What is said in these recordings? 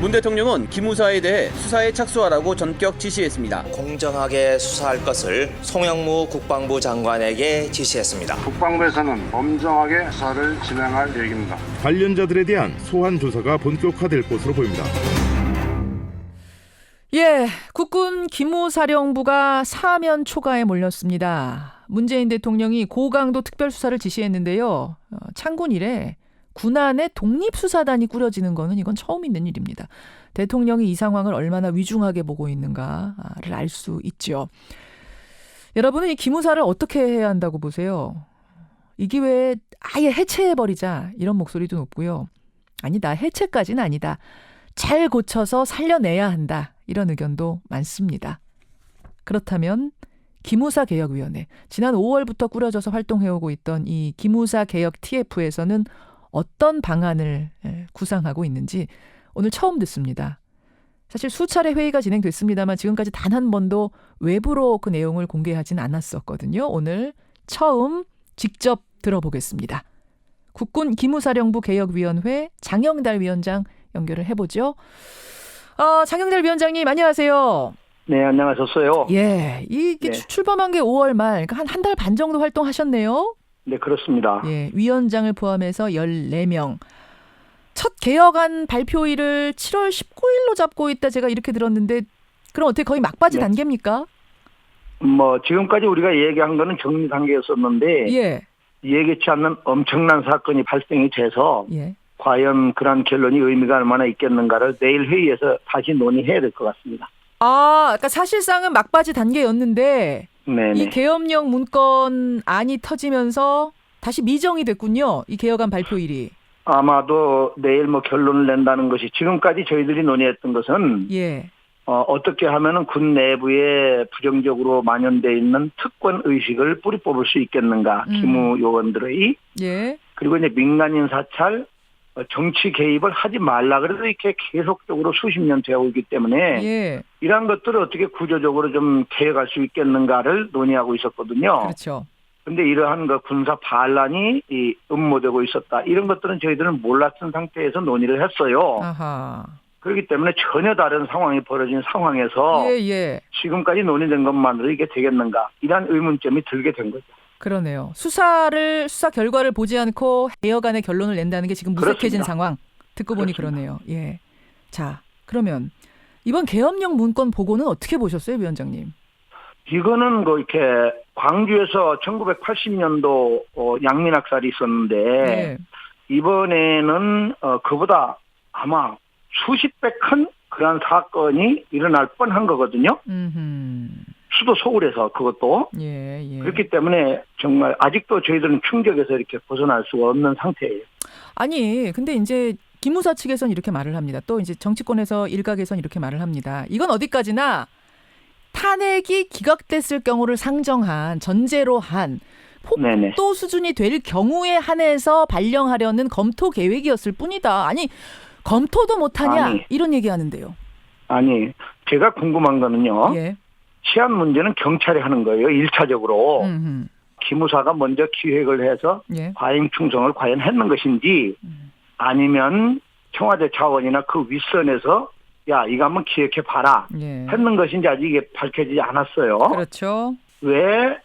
문 대통령은 기무사에 대해 수사에 착수하라고 전격 지시했습니다. 공정하게 수사할 것을 송영무 국방부 장관에게 지시했습니다. 국방부에서는 엄정하게 수사를 진행할 계획입니다. 관련자들에 대한 소환 조사가 본격화될 것으로 보입니다. 예, 국군 기무사령부가 사면 초과에 몰렸습니다. 문재인 대통령이 고강도 특별수사를 지시했는데요. 창군 이래 군안에 독립수사단이 꾸려지는 거는 이건 처음 있는 일입니다. 대통령이 이 상황을 얼마나 위중하게 보고 있는가를 알 수 있죠. 여러분은 이 기무사를 어떻게 해야 한다고 보세요? 이 기회에 아예 해체해버리자 이런 목소리도 높고요. 아니다, 해체까지는 아니다. 잘 고쳐서 살려내야 한다. 이런 의견도 많습니다. 그렇다면 기무사개혁위원회, 지난 5월부터 꾸려져서 활동해오고 있던 이 기무사개혁 TF에서는 어떤 방안을 구상하고 있는지 오늘 처음 듣습니다. 사실 수차례 회의가 진행됐습니다만 지금까지 단 한 번도 외부로 그 내용을 공개하진 않았었거든요. 오늘 처음 직접 들어보겠습니다. 국군 기무사령부 개혁위원회 장영달 위원장 연결을 해보죠. 장영달 위원장님 안녕하세요. 네, 안녕하셨어요. 예, 이게 네. 출범한 게 5월 말, 그러니까 한 달 반 정도 활동하셨네요. 네, 그렇습니다. 예, 위원장을 포함해서 14명. 첫 개혁안 발표일을 7월 19일로 잡고 있다 제가 이렇게 들었는데 그럼 어떻게 거의 막바지 네. 단계입니까? 지금까지 우리가 얘기한 거는 정리 단계였었는데 예. 예기치 않는 엄청난 사건이 발생이 돼서 예. 과연 그런 결론이 의미가 얼마나 있겠는가를 내일 회의에서 다시 논의해야 될 것 같습니다. 그러니까 사실상은 막바지 단계였는데 네네. 이 계엄령 문건안이 터지면서 다시 미정이 됐군요. 이 개혁안 발표일이. 아마도 내일 결론을 낸다는 것이 지금까지 저희들이 논의했던 것은 예. 어떻게 하면은 군 내부에 부정적으로 만연돼 있는 특권 의식을 뿌리 뽑을 수 있겠는가, 기무 요원들의. 예. 그리고 이제 민간인 사찰, 정치 개입을 하지 말라 그래도 이렇게 계속적으로 수십 년 되어 오기 때문에 예. 이러한 것들을 어떻게 구조적으로 좀 개혁할 수 있겠는가를 논의하고 있었거든요. 그렇죠. 그런데 이러한 군사 반란이 음모되고 있었다. 이런 것들은 저희들은 몰랐던 상태에서 논의를 했어요. 아하. 그렇기 때문에 전혀 다른 상황이 벌어진 상황에서 예. 지금까지 논의된 것만으로 이게 되겠는가. 이런 의문점이 들게 된 거죠. 그러네요. 수사 결과를 보지 않고 개혁안의 결론을 낸다는 게 지금 무색해진 그렇습니다. 상황. 듣고 보니 그렇습니다. 그러네요. 예. 자, 그러면 이번 계엄령 문건 보고는 어떻게 보셨어요, 위원장님? 이거는 이렇게 광주에서 1980년도 양민학살이 있었는데 네. 이번에는 그보다 아마 수십 배 큰 그런 사건이 일어날 뻔한 거거든요. 수도 서울에서 그것도. 예. 그렇기 때문에 정말 아직도 저희들은 충격에서 이렇게 벗어날 수가 없는 상태예요. 아니, 근데 이제 기무사 측에서는 이렇게 말을 합니다. 또 이제 정치권에서 일각에서는 이렇게 말을 합니다. 이건 어디까지나 탄핵이 기각됐을 경우를 상정한 전제로 한 네네. 폭도 수준이 될 경우에 한해서 발령하려는 검토 계획이었을 뿐이다. 아니, 검토도 못하냐? 아니. 이런 얘기하는데요. 아니, 제가 궁금한 거는요. 예. 치안 문제는 경찰이 하는 거예요. 1차적으로. 기무사가 먼저 기획을 해서 예. 과잉 충성을 과연 했는 것인지 아니면 청와대 차원이나 그 윗선에서 야 이거 한번 기획해봐라 예. 했는 것인지 아직 이게 밝혀지지 않았어요. 그렇죠. 왜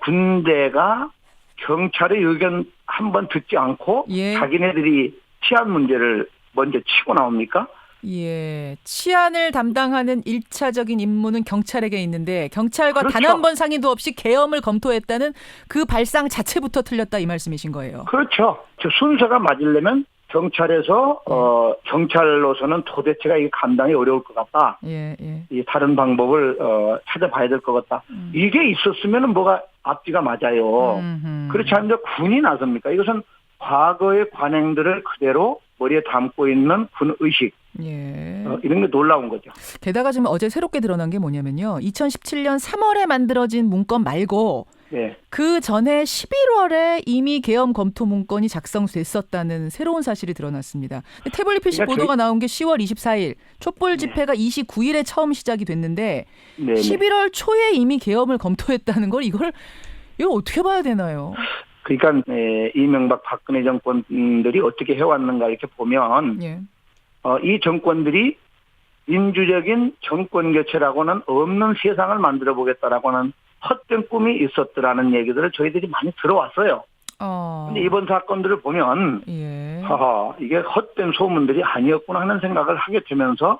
군대가 경찰의 의견 한번 듣지 않고 예. 자기네들이 치안 문제를 먼저 치고 나옵니까? 예. 치안을 담당하는 1차적인 임무는 경찰에게 있는데 경찰과 그렇죠. 단 한 번 상의도 없이 계엄을 검토했다는 그 발상 자체부터 틀렸다 이 말씀이신 거예요. 그렇죠. 저 순서가 맞으려면 경찰에서 경찰로서는 도대체가 이게 감당이 어려울 것 같다. 예. 이 다른 방법을 찾아봐야 될 것 같다. 이게 있었으면 뭐가 앞뒤가 맞아요. 그렇지 않으면 군이 나섭니까? 이것은 과거의 관행들을 그대로 머리에 담고 있는 군 의식. 예. 이런 게 놀라운 거죠. 게다가 지금 어제 새롭게 드러난 게 뭐냐면요. 2017년 3월에 만들어진 문건 말고 네. 그 전에 11월에 이미 계엄 검토 문건이 작성됐었다는 새로운 사실이 드러났습니다. 태블릿 PC 그러니까 보도가 나온 게 10월 24일, 촛불 집회가 29일에 처음 시작이 됐는데 네네. 11월 초에 이미 계엄을 검토했다는 걸 이걸 어떻게 봐야 되나요? 그러니까 이명박 박근혜 정권들이 어떻게 해왔는가 이렇게 보면 예. 이 정권들이 민주적인 정권 교체라고는 없는 세상을 만들어 보겠다라고는 헛된 꿈이 있었더라는 얘기들을 저희들이 많이 들어왔어요. 근데 이번 사건들을 보면 예. 이게 헛된 소문들이 아니었구나 하는 생각을 하게 되면서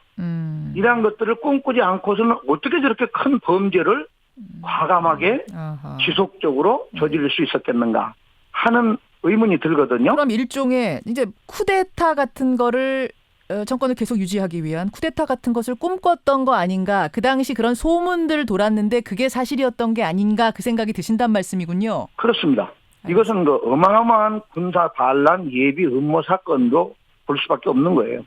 이러한 것들을 꿈꾸지 않고서는 어떻게 저렇게 큰 범죄를 과감하게 지속적으로 저지를 수 있었겠는가 하는 의문이 들거든요. 그럼 일종의 이제 쿠데타 같은 거를 정권을 계속 유지하기 위한 쿠데타 같은 것을 꿈꿨던 거 아닌가. 그 당시 그런 소문들 돌았는데 그게 사실이었던 게 아닌가 그 생각이 드신단 말씀이군요. 그렇습니다. 이것은 그 어마어마한 군사 반란 예비 음모 사건도 볼 수밖에 없는 거예요.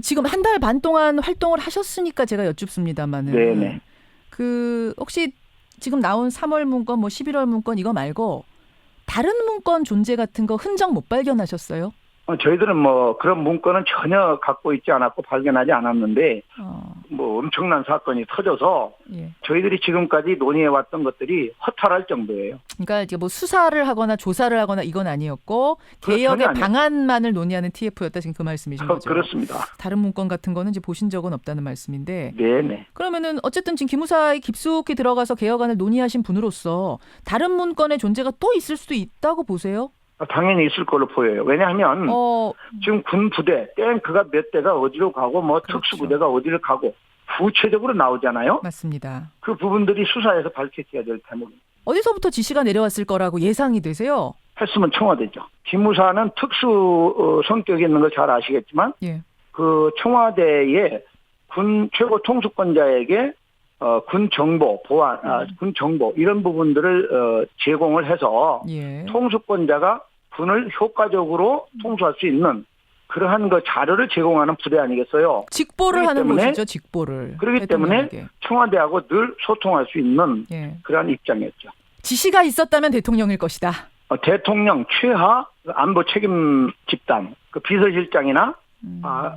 지금 한 달 반 동안 활동을 하셨으니까 제가 여쭙습니다만은. 네네. 그 혹시 지금 나온 3월 문건, 11월 문건 이거 말고 다른 문건 존재 같은 거 흔적 못 발견하셨어요? 저희들은 그런 문건은 전혀 갖고 있지 않았고 발견하지 않았는데 엄청난 사건이 터져서 예. 저희들이 지금까지 논의해왔던 것들이 허탈할 정도예요. 그러니까 이게 수사를 하거나 조사를 하거나 이건 아니었고 개혁의 방안만을 논의하는 TF였다 지금 그 말씀이신 거죠? 그렇습니다. 다른 문건 같은 거는 이제 보신 적은 없다는 말씀인데. 네네. 그러면은 어쨌든 지금 기무사에 깊숙이 들어가서 개혁안을 논의하신 분으로서 다른 문건의 존재가 또 있을 수도 있다고 보세요? 당연히 있을 걸로 보여요. 왜냐하면 지금 군 부대, 탱크가 몇 대가 어디로 가고 그렇죠. 특수부대가 어디를 가고 구체적으로 나오잖아요. 맞습니다. 그 부분들이 수사에서 밝혀져야 될 대목입니다. 어디서부터 지시가 내려왔을 거라고 예상이 되세요? 했으면 청와대죠. 기무사는 특수 성격이 있는 걸 잘 아시겠지만 예. 그 청와대의 군 최고 통수권자에게 군 정보, 보안, 군 정보 이런 부분들을 제공을 해서 예. 통수권자가 군을 효과적으로 통수할 수 있는 그러한 그 자료를 제공하는 부대 아니겠어요? 직보를 하는 곳이죠, 직보를. 그렇기 때문에 청와대하고 늘 소통할 수 있는 예. 그러한 입장이었죠. 지시가 있었다면 대통령일 것이다. 대통령 최하 안보 책임 집단, 그 비서실장이나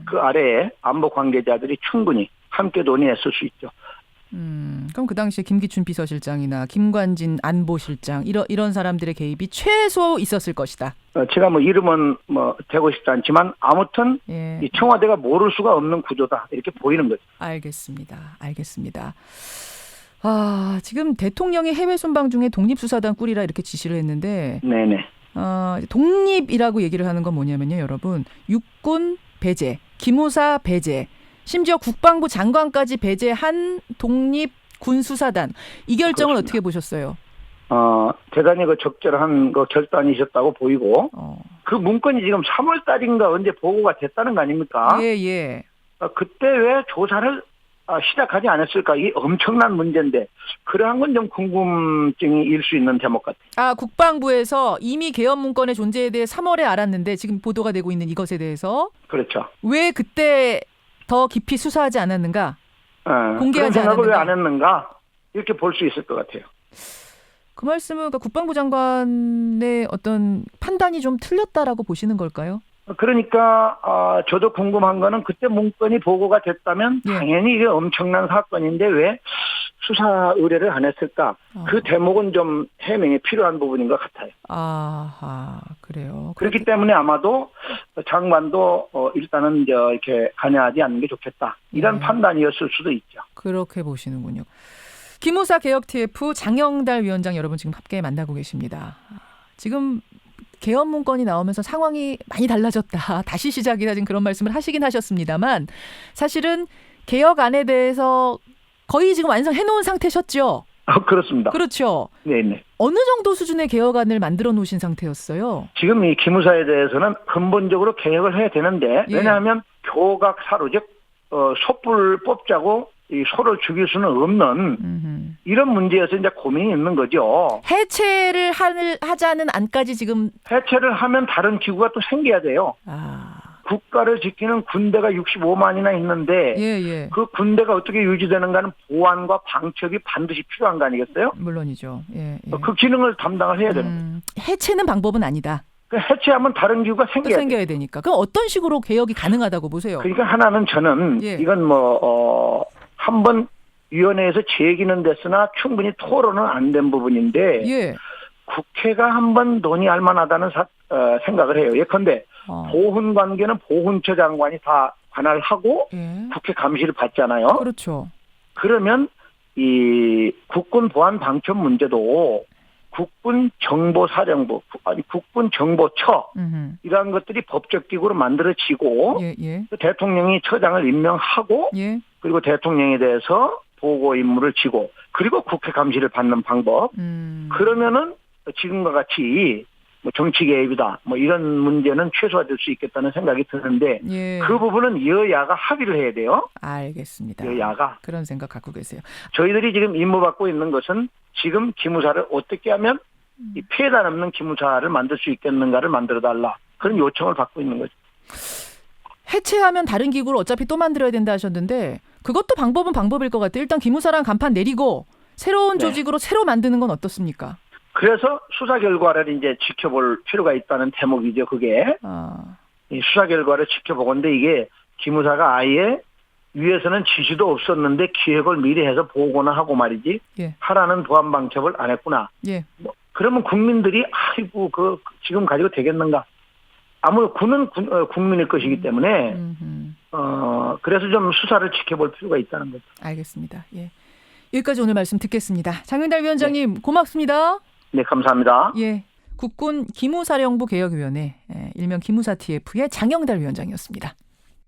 그 아래에 안보 관계자들이 충분히 함께 논의했을 수 있죠. 그럼 그 당시에 김기춘 비서실장이나 김관진 안보실장 이런 사람들의 개입이 최소 있었을 것이다. 제가 이름은 대고 싶지 않지만 아무튼 예. 이 청와대가 모를 수가 없는 구조다 이렇게 보이는 거죠. 알겠습니다. 지금 대통령이 해외 순방 중에 독립수사단 꾸리라 이렇게 지시를 했는데 네네. 독립이라고 얘기를 하는 건 뭐냐면요, 여러분. 육군 배제, 기무사 배제, 심지어 국방부 장관까지 배제한 독립군수사단. 이 결정을 그렇습니다. 어떻게 보셨어요? 대단히 적절한 결단이셨다고 보이고 그 문건이 지금 3월 달인가 언제 보고가 됐다는 거 아닙니까? 예. 그때 왜 조사를 시작하지 않았을까? 이 엄청난 문제인데 그러한 건 좀 궁금증이 일 수 있는 대목 같아요. 국방부에서 이미 개헌 문건의 존재에 대해 3월에 알았는데 지금 보도가 되고 있는 이것에 대해서 그렇죠. 왜 그때 더 깊이 수사하지 않았는가? 공개하지 그런 생각을 않았는가? 왜 안 했는가? 이렇게 볼 수 있을 것 같아요. 그 말씀은 국방부 장관의 어떤 판단이 좀 틀렸다라고 보시는 걸까요? 그러니까 저도 궁금한 거는 그때 문건이 보고가 됐다면 당연히 이게 엄청난 사건인데 왜 수사 의뢰를 안 했을까? 그 대목은 좀 해명이 필요한 부분인 것 같아요. 그래요. 그렇기 때문에 아마도 장관도 일단은 이렇게 관여하지 않는 게 좋겠다. 이런 판단이었을 수도 있죠. 그렇게 보시는군요. 기무사 개혁 TF 장영달 위원장 여러분 지금 함께 만나고 계십니다. 지금 개헌 문건이 나오면서 상황이 많이 달라졌다. 다시 시작이다. 지금 그런 말씀을 하시긴 하셨습니다만 사실은 개혁안에 대해서 거의 지금 완성해놓은 상태셨죠? 그렇습니다. 그렇죠. 네네. 어느 정도 수준의 개혁안을 만들어 놓으신 상태였어요? 지금 이 기무사에 대해서는 근본적으로 개혁을 해야 되는데 왜냐하면 교각 사로 즉 소뿔 뽑자고 이 소를 죽일 수는 없는 이런 문제에서 이제 고민이 있는 거죠. 해체를 하자는 안까지 지금 해체를 하면 다른 기구가 또 생겨야 돼요. 국가를 지키는 군대가 65만이나 있는데 그 군대가 어떻게 유지되는가는 보안과 방첩이 반드시 필요한 거 아니겠어요? 물론이죠. 그 기능을 담당을 해야 되는 거죠. 해체는 방법은 아니다. 해체하면 다른 기구가 생겨야 되니까. 그럼 어떤 식으로 개혁이 가능하다고 보세요? 그러니까 하나는 저는 이건 한번 위원회에서 제기는 됐으나 충분히 토론은 안 된 부분인데 국회가 한번 논의할 만하다는 생각을 해요. 예컨대 보훈 관계는 보훈처 장관이 다 관할하고 예. 국회 감시를 받잖아요. 그렇죠. 그러면 이 국군 보안 방첩 문제도 국군 정보사령부, 아니 국군 정보처 이러한 것들이 법적 기구로 만들어지고 예, 예. 대통령이 처장을 임명하고 예. 그리고 대통령에 대해서 보고 임무를 지고 그리고 국회 감시를 받는 방법. 그러면은 지금과 같이 뭐 정치 개입이다 뭐 이런 문제는 최소화될 수 있겠다는 생각이 드는데 예. 그 부분은 여야가 합의를 해야 돼요. 알겠습니다. 여야가. 그런 생각 갖고 계세요. 저희들이 지금 임무받고 있는 것은 지금 기무사를 어떻게 하면 이 피해가 남는 기무사를 만들 수 있겠는가를 만들어달라. 그런 요청을 받고 있는 거죠. 해체하면 다른 기구를 어차피 또 만들어야 된다 하셨는데 그것도 방법은 방법일 것 같아요. 일단 기무사랑 간판 내리고 새로운 네. 조직으로 새로 만드는 건 어떻습니까? 그래서 수사 결과를 이제 지켜볼 필요가 있다는 대목이죠. 그게 이 수사 결과를 지켜보건데 이게 기무사가 아예 위에서는 지시도 없었는데 기획을 미리 해서 보고나 하고 말이지 예. 하라는 보안 방첩을 안 했구나. 예. 뭐 그러면 국민들이 아이고 그 지금 가지고 되겠는가? 아무 군은 국민의 것이기 때문에 그래서 좀 수사를 지켜볼 필요가 있다는 거죠. 알겠습니다. 예. 여기까지 오늘 말씀 듣겠습니다. 장윤달 위원장님 고맙습니다. 네, 감사합니다. 예. 국군 기무사령부 개혁위원회 일명 기무사 TF의 장영달 위원장이었습니다.